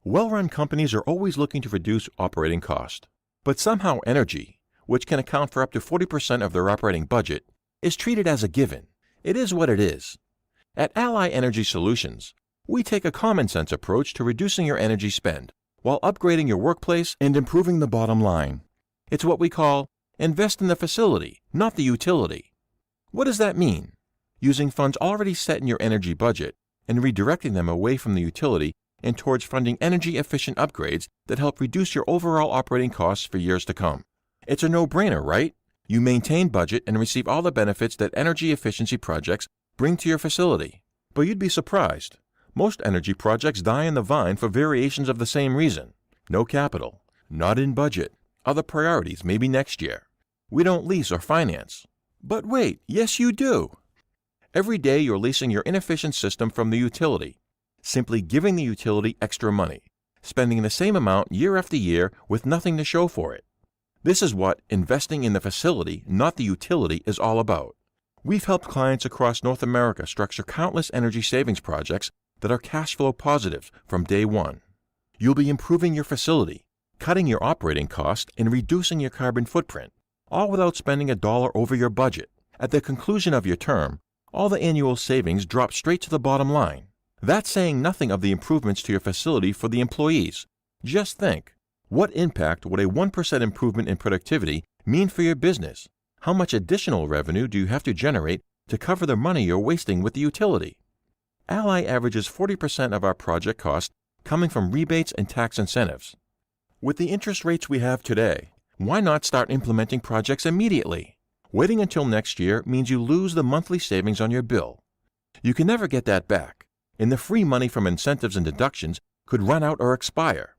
Well-run companies are always looking to reduce operating cost. But somehow energy, which can account for up to 40% of their operating budget, is treated as a given. It is what it is. At Ally Energy Solutions, we take a common-sense approach to reducing your energy spend while upgrading your workplace and improving the bottom line. It's what we call invest in the facility, not the utility. What does that mean? Using funds already set in your energy budget and redirecting them away from the utility and towards funding energy-efficient upgrades that help reduce your overall operating costs for years to come. It's a no-brainer, right? You maintain budget and receive all the benefits that energy efficiency projects bring to your facility. But you'd be surprised. Most energy projects die in the vine for variations of the same reason. No capital, not in budget, other priorities maybe next year. We don't lease or finance. But wait, yes you do. Every day you're leasing your inefficient system from the utility, simply giving the utility extra money, spending the same amount year after year with nothing to show for it. This is what investing in the facility, not the utility, is all about. We've helped clients across North America structure countless energy savings projects that are cash flow positive from day one. You'll be improving your facility, cutting your operating cost, and reducing your carbon footprint, all without spending a dollar over your budget. At the conclusion of your term, all the annual savings drop straight to the bottom line. That's saying nothing of the improvements to your facility for the employees. Just think, what impact would a 1% improvement in productivity mean for your business? How much additional revenue do you have to generate to cover the money you're wasting with the utility? Ally averages 40% of our project cost coming from rebates and tax incentives. With the interest rates we have today, why not start implementing projects immediately? Waiting until next year means you lose the monthly savings on your bill. You can never get that back, and the free money from incentives and deductions could run out or expire.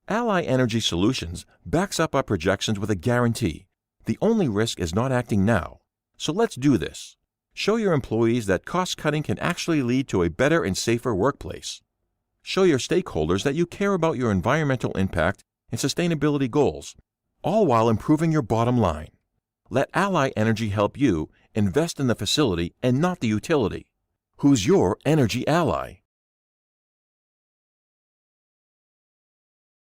Ally Energy Solutions backs up our projections with a guarantee. The only risk is not acting now. So let's do this. Show your employees that cost-cutting can actually lead to a better and safer workplace. Show your stakeholders that you care about your environmental impact and sustainability goals, all while improving your bottom line. Let Ally Energy help you invest in the facility and not the utility. Who's your energy ally?